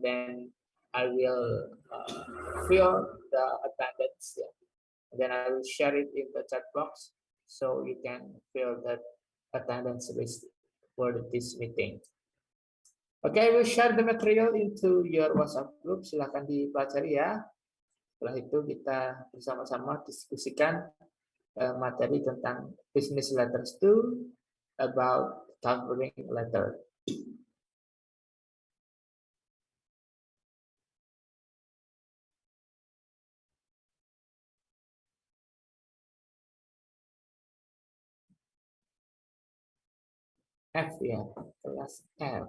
then I will fill the attendance. Yeah. And then I will share it in the chat box so you can fill that attendance list for this meeting. Okay, we'll share the material into your WhatsApp group. Silahkan dipelajari ya. Setelah itu kita bersama-sama diskusikan materi tentang business letters 2 about covering letter. F ya, kelas F.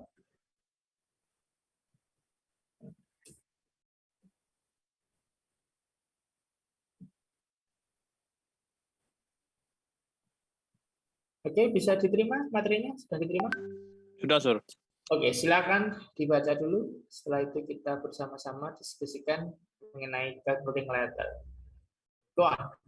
Oke, bisa diterima materinya? Sudah diterima? Sudah, Sur. Oke, silakan dibaca dulu. Setelah itu kita bersama-sama diskusikan mengenai covering letter. Go on.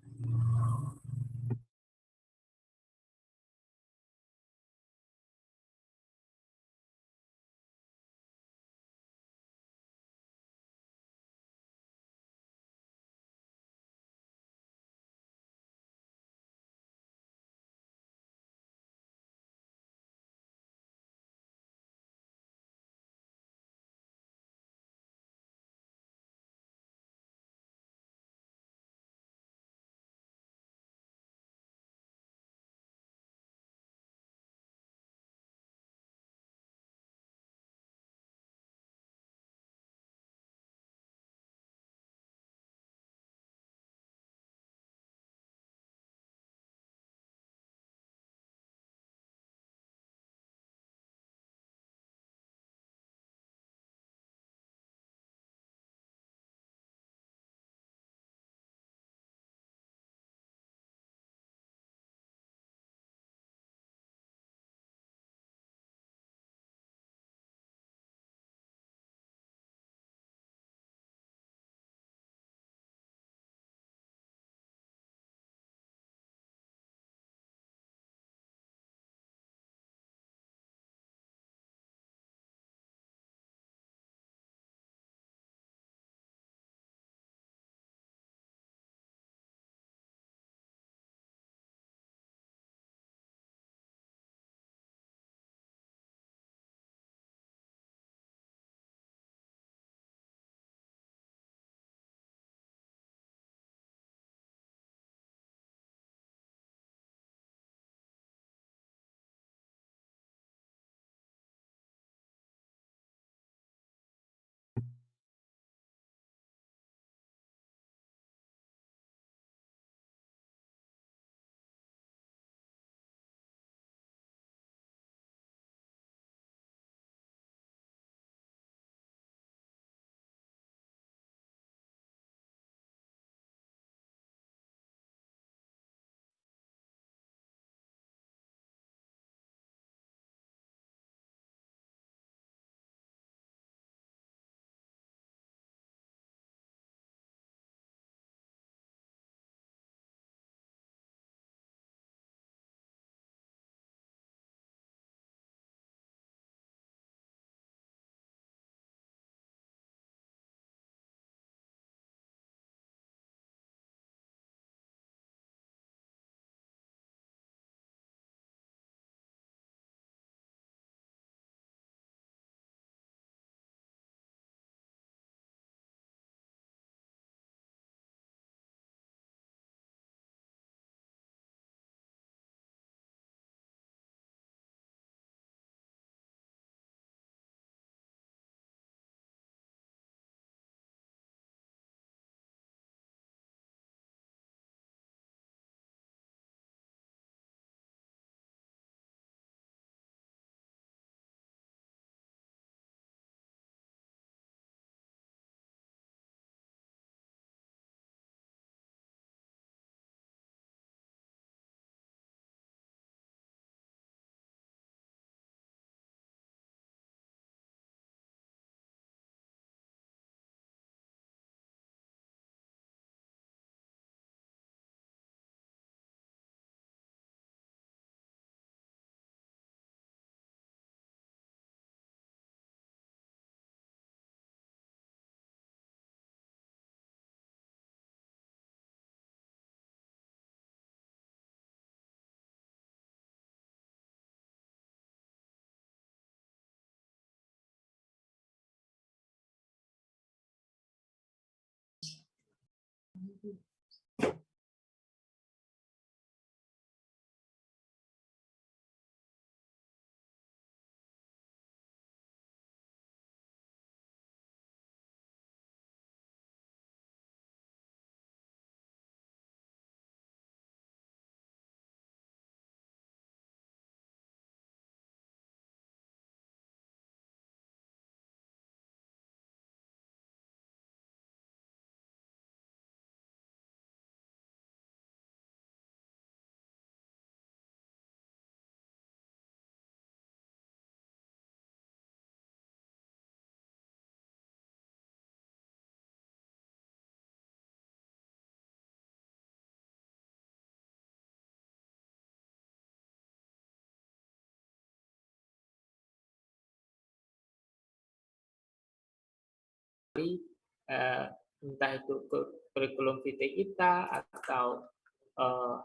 Entah itu kurikulum vitae kita atau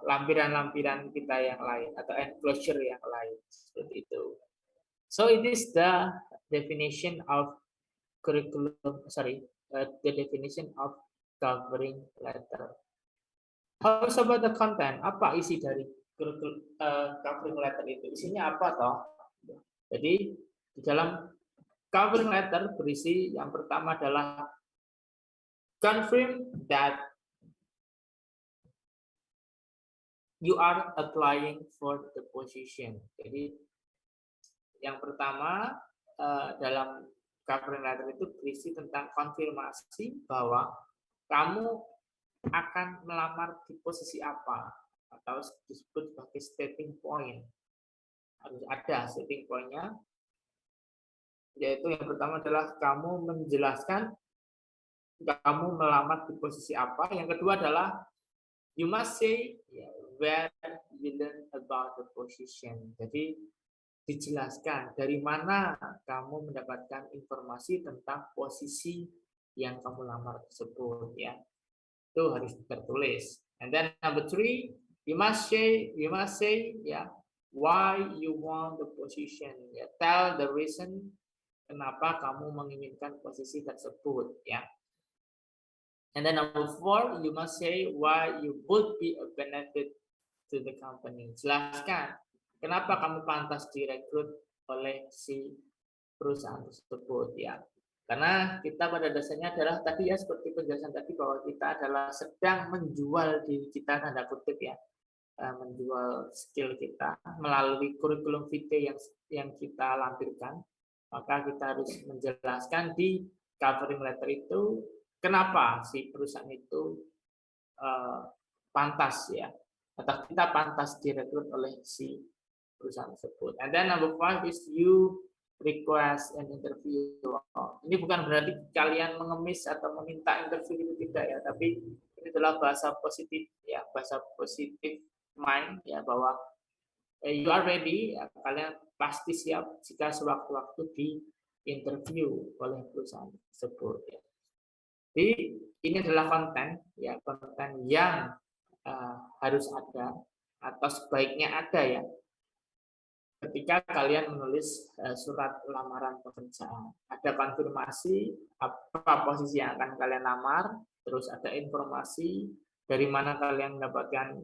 lampiran-lampiran kita yang lain atau enclosure yang lain seperti itu. So it is the definition of curriculum, the definition of covering letter. How about the content? Apa isi dari covering letter itu? Isinya apa toh? Jadi di dalam covering letter berisi yang pertama adalah confirm that you are applying for the position. Jadi yang pertama dalam covering letter itu berisi tentang konfirmasi bahwa kamu akan melamar di posisi apa atau disebut sebagai starting point. Harus ada starting point-nya, yaitu yang pertama adalah kamu menjelaskan kamu melamar di posisi apa. Yang kedua adalah you must say where you learn about the position. Jadi dijelaskan dari mana kamu mendapatkan informasi tentang posisi yang kamu lamar tersebut, ya. Itu harus tertulis. And then number 3, you must say why you want the position. Ya, tell the reason kenapa kamu menginginkan posisi tersebut, ya. And then number 4, you must say why you would be a benefit to the company. Jelaskan kenapa kamu pantas direkrut oleh si perusahaan tersebut, ya. Karena kita pada dasarnya adalah tadi ya seperti penjelasan tadi bahwa kita adalah sedang menjual diri kita tanda kutip, ya, menjual skill kita melalui kurikulum vitae yang kita lampirkan. Maka kita harus menjelaskan di covering letter itu kenapa si perusahaan itu pantas, ya, atau kita pantas direkrut oleh si perusahaan tersebut. And then number 5 is you request an interview. Ini bukan berarti kalian mengemis atau meminta interview, itu tidak, ya, tapi ini adalah bahasa positif, ya, bahasa positif mind, ya, bahwa you are ready, ya, kalian pasti siap jika sewaktu-waktu di interview oleh perusahaan tersebut, ya. Jadi ini adalah konten, ya, konten yang harus ada atau sebaiknya ada, ya, ketika kalian menulis surat lamaran pekerjaan. Ada konfirmasi apa posisi yang akan kalian lamar, terus ada informasi dari mana kalian mendapatkan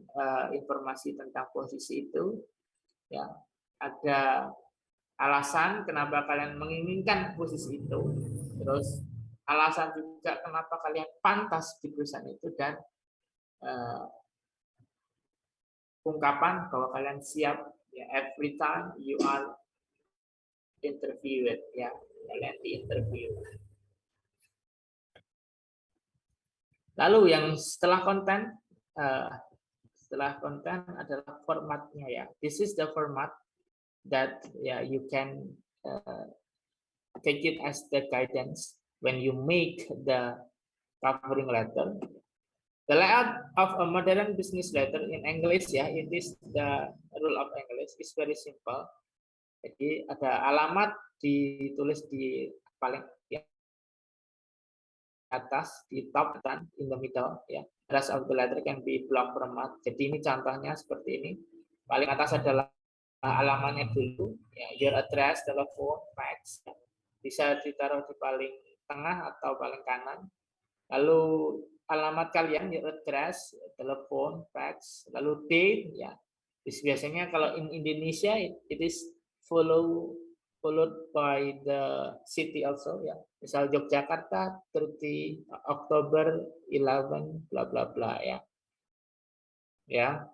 informasi tentang posisi itu, ya. Ada alasan kenapa kalian menginginkan posisi itu, terus alasan juga kenapa kalian pantas di perusahaan itu, dan ungkapan bahwa kalian siap, ya, every time you are interviewed, ya, kalian di interview. Lalu yang setelah konten adalah formatnya, ya. This is the format that, ya, you can take it as the guidance when you make the covering letter. The layout of a modern business letter in English, ya, it is the rule of English is very simple. Jadi ada alamat ditulis di paling atas, di top dan in the middle, ya. Rest of the letter can be block format. Jadi ini contohnya seperti ini. Paling atas adalah alamatnya dulu, ya, your address, telepon, fax. Bisa ditaruh di paling tengah atau paling kanan. Lalu alamat kalian, your address, telepon, fax, lalu date, ya. Biasanya kalau in Indonesia it is followed by the city also, ya. Misal Yogyakarta 30 Oktober 11 bla bla bla, ya. Ya.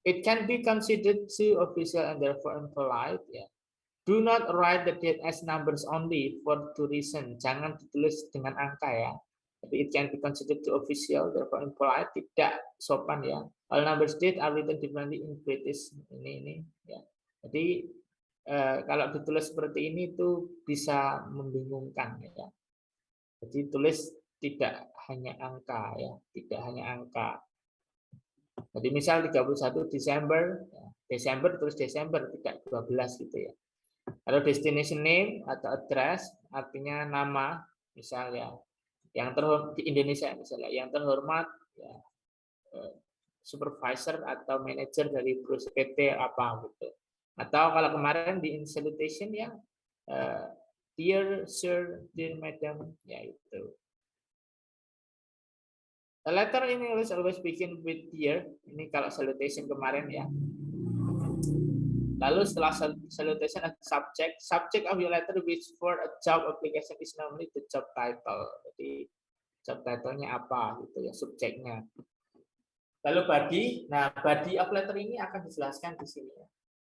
It can be considered too official and therefore impolite, ya. Do not write the date as numbers only for two reasons. Jangan ditulis dengan angka, ya. Tapi it can be considered too official, therefore impolite, tidak sopan, ya. All numbers date are written differently in British. Ini, ya. Jadi kalau ditulis seperti ini itu bisa membingungkan, ya. Jadi tulis tidak hanya angka, ya, tidak hanya angka. Jadi misal 31 Desember, ya, Desember terus Desember, tidak 12 gitu, ya. Kalau destination name atau address artinya nama, misalnya yang terhormat di Indonesia, misalnya yang terhormat, ya, supervisor atau manajer dari perusahaan PT apa gitu. Atau kalau kemarin di salutation ya, dear sir, dear madam, ya itu. The letter in English always begin with dear. Ini kalau salutation kemarin, ya. Lalu setelah salutation ada subject. Subject of your letter which for a job application is normally the job title. Jadi job title-nya apa gitu, ya, subjeknya. Lalu body. Nah, body of letter ini akan dijelaskan di sini,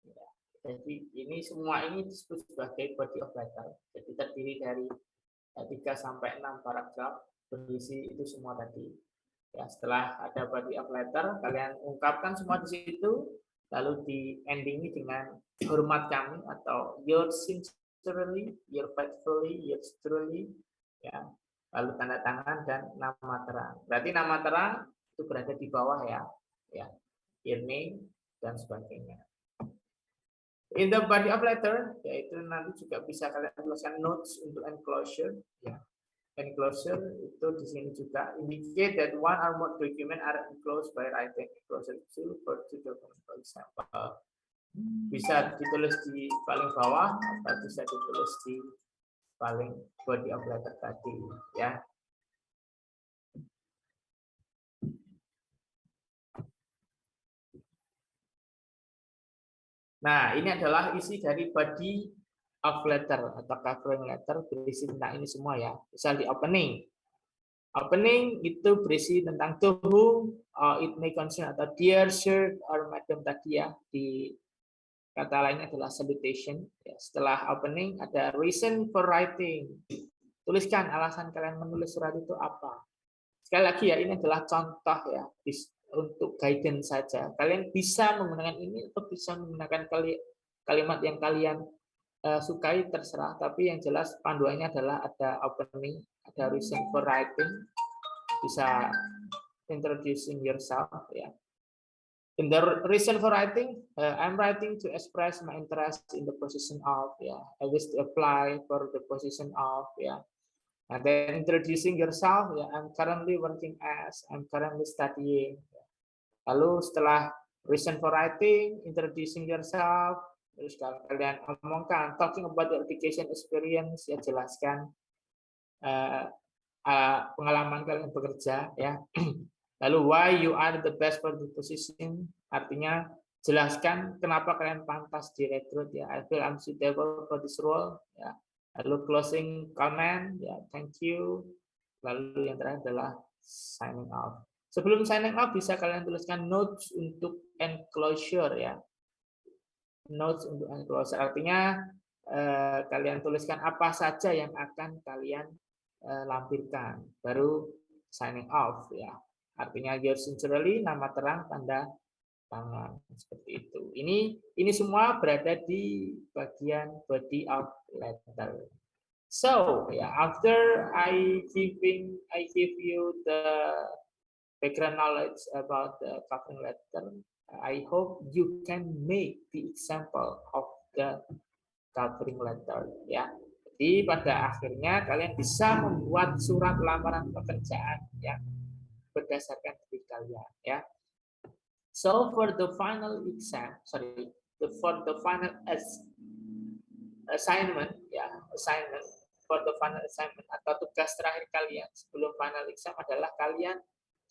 ya. Jadi ini semua ini disebut sebagai body of letter. Jadi terdiri dari 3 sampai 6 paragraf berisi itu semua tadi. Ya, setelah ada body of letter, kalian ungkapkan semua di situ. Lalu di endingi dengan hormat kami atau your sincerely, your faithfully, your truly, ya. Lalu tanda tangan dan nama terang. Berarti nama terang itu berada di bawah, ya, ya, your name dan sebagainya. In the body of letter, yaitu nanti juga bisa kalian tuliskan notes untuk enclosure, ya. Enclosure itu di sini juga indicate that one or more document are enclosed by writing enclosure to for two document, for example. Bisa ditulis di paling bawah atau bisa ditulis di paling body of letter tadi, ya. Nah, ini adalah isi dari body of letter atau covering letter, berisi tentang ini semua, ya. Misal di opening. Opening itu berisi tentang to whom it may concern atau dear sir or madam tadi, ya. Di kata lainnya adalah salutation. Ya, setelah opening ada reason for writing. Tuliskan alasan kalian menulis surat itu apa. Sekali lagi, ya, ini adalah contoh, ya, untuk guidance saja. Kalian bisa menggunakan ini atau bisa menggunakan kalimat yang kalian sukai, terserah, tapi yang jelas panduannya adalah ada opening, ada reason for writing, bisa introducing yourself, ya. In the reason for writing, I'm writing to express my interest in the position of, ya. I wish to apply for the position of, ya. And then introducing yourself, ya. I'm currently working as, I'm currently studying. Ya. Lalu setelah reason for writing, introducing yourself, terus kalian omongkan talking about the education experience, ya, jelaskan pengalaman kalian bekerja, ya. Lalu why you are the best for the position, artinya jelaskan kenapa kalian pantas direkrut, ya. I feel I'm suitable for this role, ya. Lalu closing comment, ya, thank you. Lalu yang terakhir adalah signing off. Sebelum signing off bisa kalian tuliskan notes untuk enclosure, ya. Notes untuk enclosure artinya kalian tuliskan apa saja yang akan kalian lampirkan, baru signing off, ya. Artinya your sincerely, nama terang, tanda tangan, seperti itu. Ini semua berada di bagian body of letter. So, yeah, after I give you the background knowledge about the covering letter, I hope you can make the example of the covering letter, ya. Jadi pada akhirnya kalian bisa membuat surat lamaran pekerjaan, ya, berdasarkan diri kalian, ya. So for the final exam, for the final assignment, ya, assignment for the final assignment atau tugas terakhir kalian sebelum final exam adalah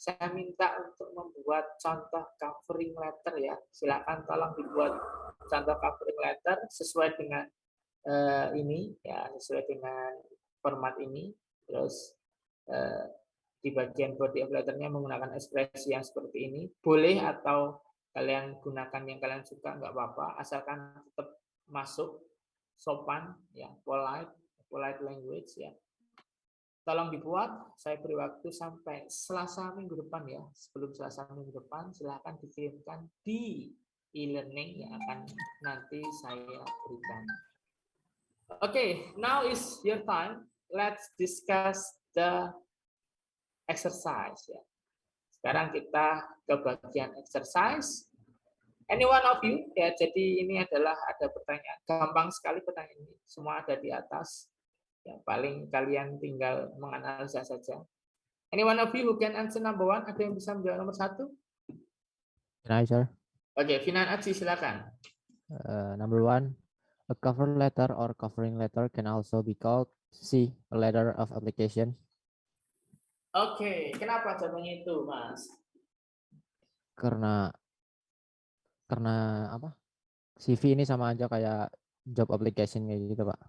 saya minta untuk membuat contoh covering letter ya. Silakan tolong dibuat contoh covering letter sesuai dengan ini ya, sesuai dengan format ini. Terus di bagian body of letternya menggunakan ekspresi yang seperti ini. Boleh atau kalian gunakan yang kalian suka, nggak apa-apa, asalkan tetap masuk sopan ya, polite language ya. Tolong dibuat, saya beri waktu sampai Selasa minggu depan ya. Sebelum Selasa minggu depan silahkan dikirimkan di e-learning yang akan nanti saya berikan. Okay, now is your time. Let's discuss the exercise ya. Sekarang kita ke bagian exercise. Any one of you ya, jadi ini adalah ada pertanyaan, gampang sekali pertanyaan ini, semua ada di atas. Ya, paling kalian tinggal menganalisa saja. Any one of you who can answer number 1? Ada yang bisa menjawab nomor 1? Can I, sir? Oke, Finan Aji silakan. Number 1, a cover letter or covering letter can also be called C, a letter of application. Oke, kenapa jawabannya itu, Mas? Karena apa? CV ini sama aja kayak job application kayak gitu, Pak.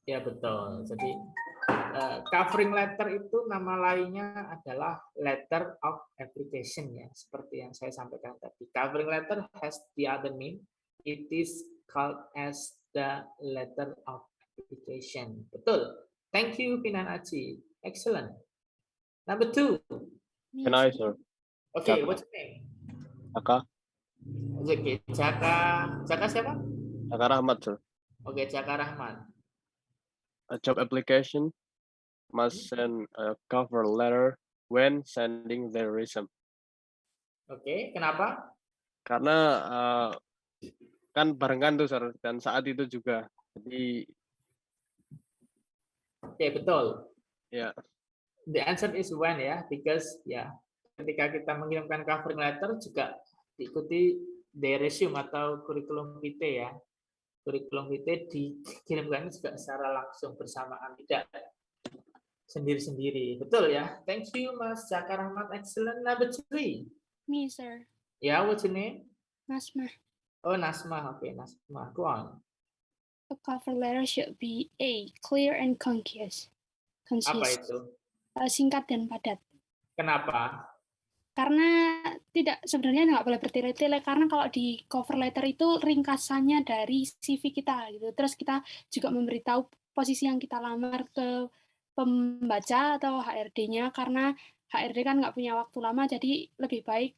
Ya betul. Jadi covering letter itu nama lainnya adalah letter of application ya, seperti yang saya sampaikan tadi. Covering letter has the other name. It is called as the letter of application. Betul. Thank you, Pinan Aji. Excellent. Number 2. Can I, sir? Okay, what's your name? Jaka. Oke, Jaka siapa? Jaka Rahmat, sir. Oke, Jaka Rahmat. A job application must send a cover letter when sending their resume. Oke, kenapa? Karena kan barengan tuh, sir, dan saat itu juga. Jadi oke, betul. ya. The answer is when ya, because ya ketika kita mengirimkan covering letter juga diikuti the resume atau kurikulum vitae ya. Kurikulum vitae dikirimkan juga secara langsung bersamaan, tidak sendiri-sendiri. Betul ya. Thank you Mas Jaka Rahmat. Excellent. Number 3. Me, sir. Yeah, what's your name? Nasma. Oh, Nasma. Okay, Nasma. Go on. A cover letter should be A, clear and concise. Apa itu? Singkat dan padat. Kenapa? Karena sebenarnya nggak boleh bertele-tele, karena kalau di cover letter itu ringkasannya dari CV kita gitu. Terus kita juga memberitahu posisi yang kita lamar ke pembaca atau HRD-nya, karena HRD kan nggak punya waktu lama, jadi lebih baik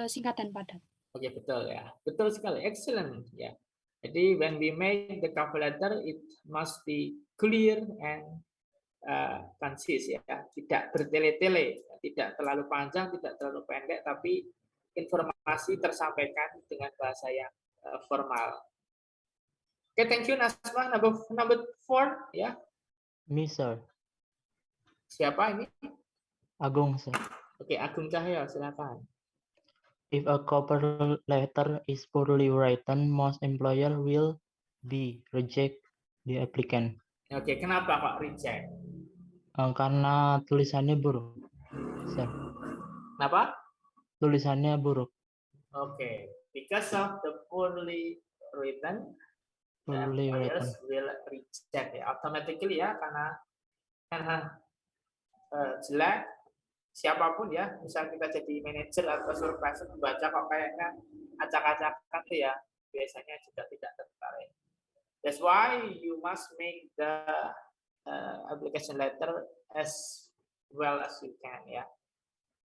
singkat dan padat. Oke, betul ya. Betul sekali. Excellent ya. Jadi when we make the cover letter, it must be clear and concise ya, tidak bertele-tele, tidak terlalu panjang, tidak terlalu pendek, tapi informasi tersampaikan dengan bahasa yang formal. Oke, thank you Nasma. Number 4 ya. Me, sir. Siapa ini? Agung, sir. Oke, Agung Cahyo, silakan. If a cover letter is poorly written, most employer will be reject the applicant. Oke, kenapa kok reject? Karena tulisannya buruk, sir. Kenapa? Tulisannya buruk. Oke, because of the poorly written, employers will reject ya, automatically ya, karena jelek. Siapapun ya, misal kita jadi manajer atau supervisor, membaca kok kayaknya acak-acakan tuh ya, biasanya juga tidak tertarik. That's why you must make the application letter as well as you can ya.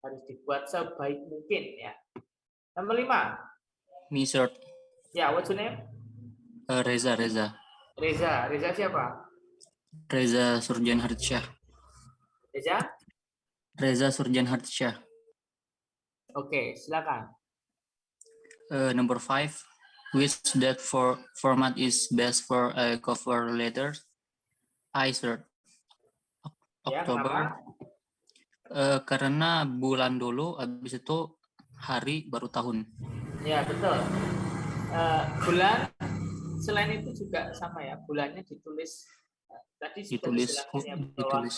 Harus dibuat sebaik mungkin ya. Nomor 5. Me, sir. Ya, what's your name? Reza. Reza siapa? Reza Surjan Hartsyah. Reza Surjan Hartsyah. Oke, silakan. Number 5. Which that format is best for a cover letter? I, sir. Oktober. Karena bulan dulu, habis itu hari baru tahun. Ya, betul. Bulan selain itu juga sama ya, bulannya ditulis Tadi sudah Ditulis, dijelaskan ya bahwa ditulis.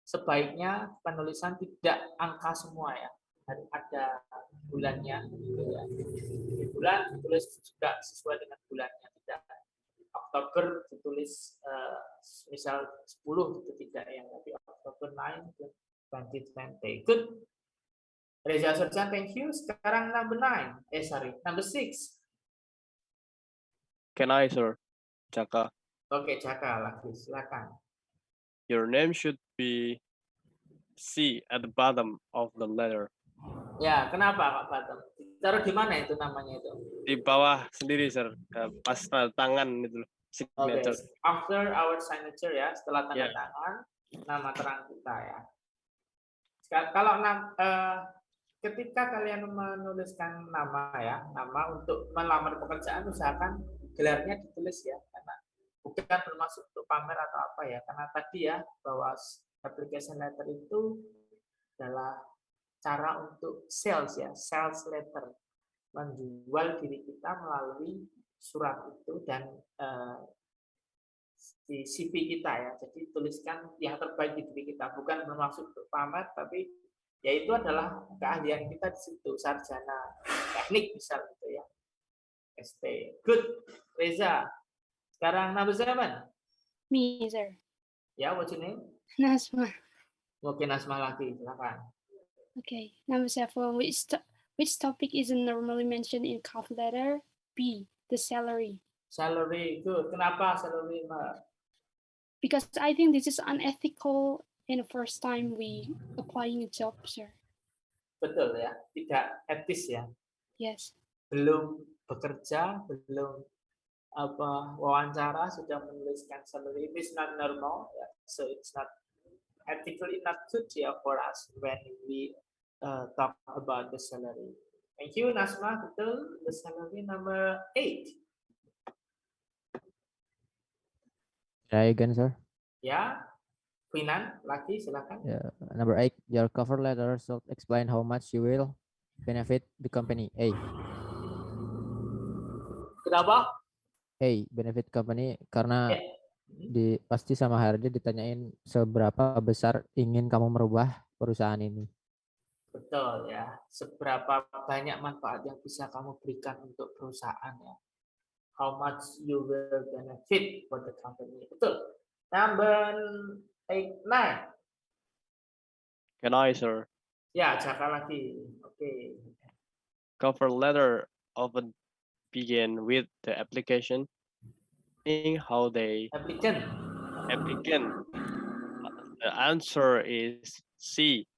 sebaiknya penulisan tidak angka semua ya, harus ada bulannya. Gitu ya. Di bulan ditulis juga sesuai dengan bulannya, tidak Oktober ditulis misal 10 itu tidak ya, tapi Oktober 9 2020. Good. Reza Surjan, thank you. Sekarang number 6. Number 6. Can I, sir? Jaka. Oke, Jaka lagi, silakan. Your name should be C at the bottom of the letter. Ya, kenapa Pak Batam? Taruh di mana itu namanya itu? Di bawah sendiri, sir. Pas tanda tangan itu loh. Oke, Signature. after our signature ya, setelah tanda Ya. tangan, nama terang kita ya. Kalau ketika kalian menuliskan nama ya, nama untuk melamar pekerjaan, usahakan gelarnya ditulis ya, karena bukan bermaksud untuk pamer atau apa ya, karena tadi ya bahwa application letter itu adalah cara untuk sales ya, sales letter, menjual diri kita melalui surat itu dan di CV kita ya. Jadi tuliskan yang terbaik di diri kita, bukan bermaksud untuk pamer, tapi ya itu adalah keahlian kita di situ, sarjana teknik misal gitu ya. ST. Good. Reza. Sekarang number 7. Me, sir. Ya, what's your name? Nasma. Oke, Nasma lagi, silakan. Okay. Number 7. Which topic isn't normally mentioned in cover letter? B. The salary. Salary, good. Kenapa salary, Mbak? Because I think this is unethical in the first time we applying a job, sir. Betul ya, tidak etis ya. Yes. Belum bekerja, belum wawancara sudah menuliskan salary. It is not normal, ya. So it's not ethically not good ya for us when we talk about the salary. Thank you, Nasma. Betul, the salary number 8. Try again, sir. Ya, Finan, lagi silakan. Yeah. Number 8, your cover letter should explain how much you will benefit the company. A. Kenapa? A. Benefit company karena pasti sama HRD ditanyain seberapa besar ingin kamu merubah perusahaan ini. Betul ya. Seberapa banyak manfaat yang bisa kamu berikan untuk perusahaan ya. How much you will benefit for the company. Betul. Number 8, 9. Can I, sir? Ya, Jaka lagi. Oke. Cover letter often begin with the application, in how they Applicant. The answer is C.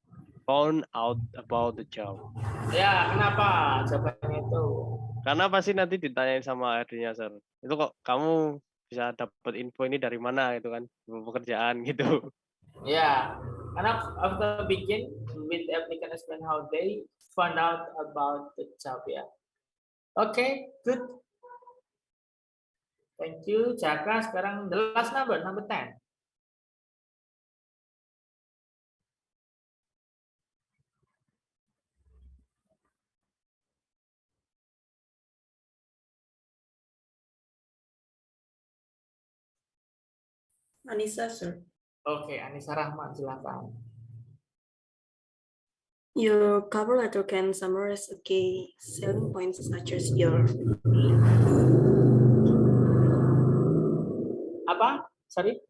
Found out about the job. Ya, kenapa jawabannya itu? Karena pasti nanti ditanyain sama HRD-nya, sir. Itu kok kamu bisa dapat info ini dari mana gitu kan, pekerjaan gitu. Ya, karena after begin with applicant explain how they found out about the job ya. Oke, good. Thank you, Jaka. Sekarang the last number 10. Anissa, sir. Oke, Anissa Rahman, silakan. Your cover letter can summarize a key selling points such as your Apa? Sorry?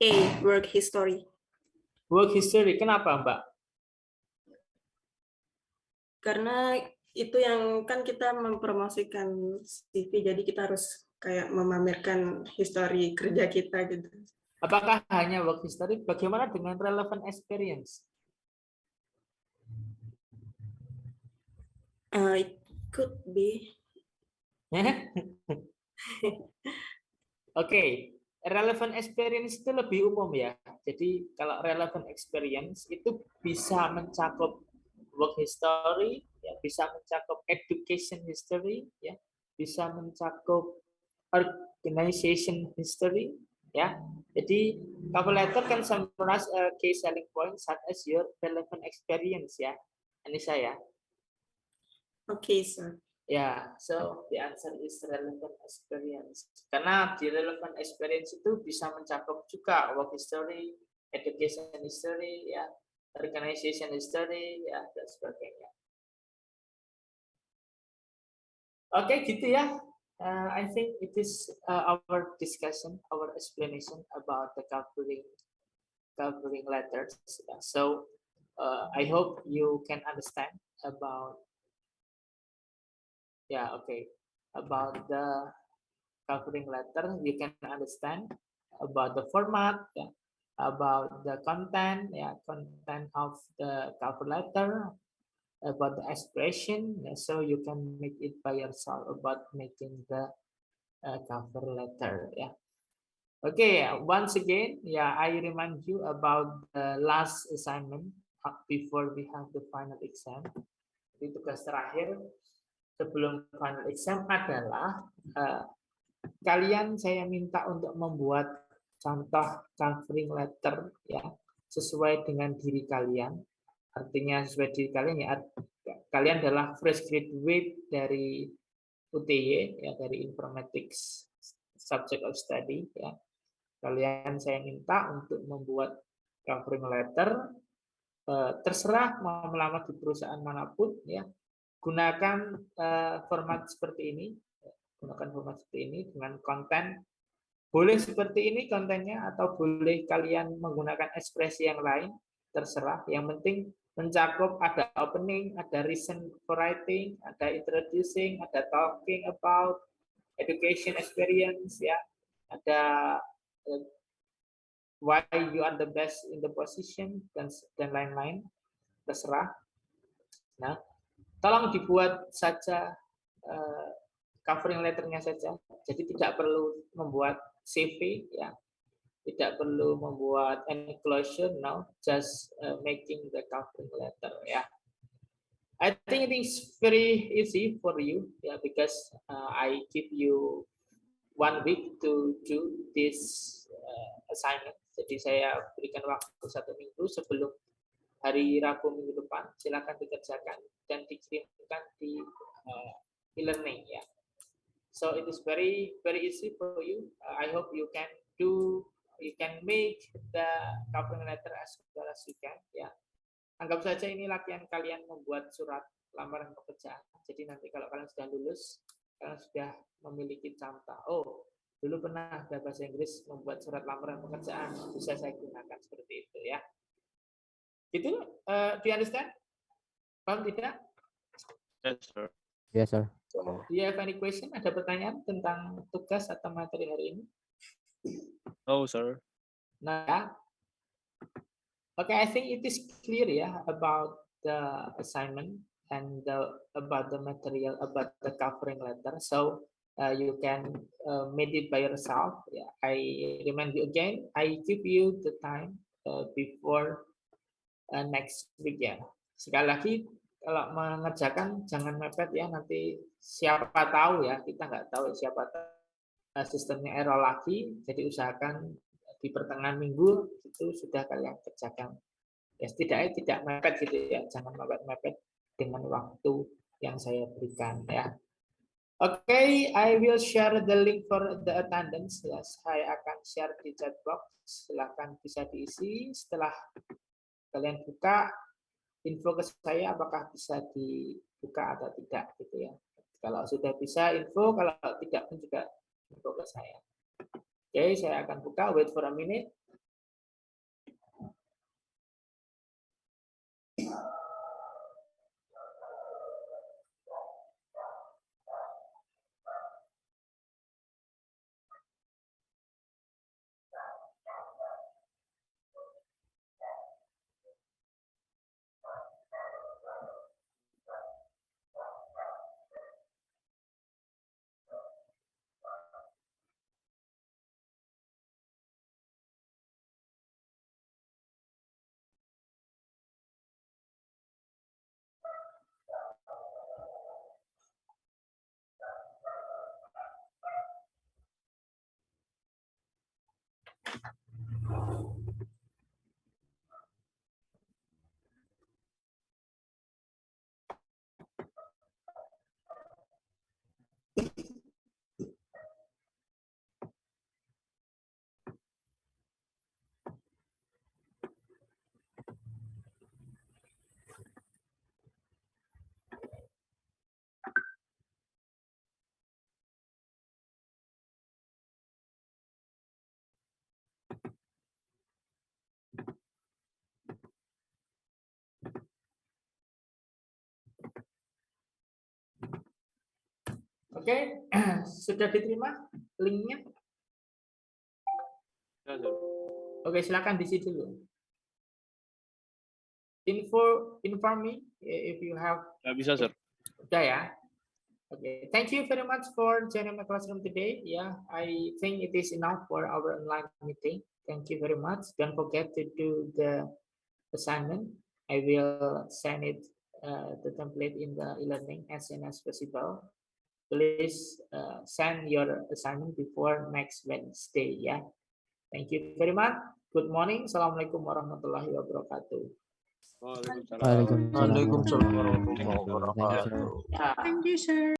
A. Work history. Work history. Kenapa, Mbak? Karena itu yang kan kita mempromosikan CV, jadi kita harus kayak memamerkan histori kerja kita gitu. Apakah hanya work history? Bagaimana dengan relevant experience? It could be. Oke, relevant experience itu lebih umum ya. Jadi kalau relevant experience itu bisa mencakup work history, ya, bisa mencakup education history, ya, bisa mencakup organization history, ya. Jadi cover letter can summarize a key selling point such as your relevant experience ya, Anissa ya. Okay, sir. Yeah, so the answer is relevant experience. Karena di relevant experience itu bisa mencakup juga work history, education history, ya, organization history, ya, dan sebagainya. Oke, gitu ya. I think it is our discussion, our explanation about the covering letters. So I hope you can understand about about the covering letter. You can understand about the format, about the content, content of the cover letter, about the expression, so you can make it by yourself about making the cover letter. Okay, once again, I remind you about the last assignment before we have the final exam. Jadi tugas terakhir sebelum final exam adalah kalian saya minta untuk membuat contoh covering letter sesuai dengan diri kalian. Artinya sesuai diri kalian kalian adalah fresh graduate dari UTY dari Informatics Subject of Study Kalian saya minta untuk membuat covering letter, terserah mau melamar di perusahaan manapun gunakan format seperti ini, dengan konten boleh seperti ini kontennya atau boleh kalian menggunakan ekspresi yang lain, terserah. Yang penting mencakup ada opening, ada reason for writing, ada introducing, ada talking about, education experience, ada why you are the best in the position, dan lain-lain, terserah. Nah, tolong dibuat saja covering letternya saja, jadi tidak perlu membuat CV, tidak perlu membuat enclosure, no, just making the covering letter, I think it is very easy for you, because I give you 1 week to do this assignment. Jadi saya berikan waktu 1 minggu sebelum hari Rabu minggu depan. Silakan dikerjakan dan dikirimkan di e-learning, So it is very easy for you. I hope you can make the covering letter as well as you can, Anggap saja ini latihan kalian membuat surat lamaran pekerjaan. Jadi nanti kalau kalian sudah lulus, kalian sudah memiliki contoh. Oh, dulu pernah ada bahasa Inggris membuat surat lamaran pekerjaan, bisa saya gunakan seperti itu, Gitu, do you understand? Paham tidak? Yes, sir. Yes, sir. Do you have any question? Ada pertanyaan tentang tugas atau materi hari ini? No, sir. Nah, okay, I think it is clear about the assignment and about the material, about the covering letter. So you can make it by yourself. I remind you again, I give you the time before next week, Sekali lagi, kalau mengerjakan jangan mepet, nanti siapa tahu, kita nggak tahu siapa tahu sistemnya error lagi, jadi usahakan di pertengahan minggu itu sudah kalian kerjakan. Setidaknya tidak mepet gitu, jangan mepet-mepet dengan waktu yang saya berikan, Okay, I will share the link for the attendance. Saya akan share di chat box. Silakan bisa diisi. Setelah kalian buka, info ke saya apakah bisa dibuka atau tidak, gitu ya. Kalau sudah bisa info, kalau tidak pun juga info ke saya. Oke, saya akan buka. Wait for a minute. Oke, sudah diterima linknya? Ya, Sir. Oke, silakan diisi dulu. Inform me if you have. Nggak bisa, Sir. Udah ya. Okay, thank you very much for joining my classroom today. Yeah, I think it is enough for our online meeting. Thank you very much. Don't forget to do the assignment. I will send it the template in the e-learning as soon as possible. Please send your assignment before next Wednesday. Yeah. Thank you very much. Good morning. Assalamualaikum warahmatullahi wabarakatuh. Waalaikumsalam. Waalaikumsalam Waalaikumsalam warahmatullahi warahmatullahi wabarakatuh. Thank you, sir. wabarakatuh. Yeah. Thank you, sir.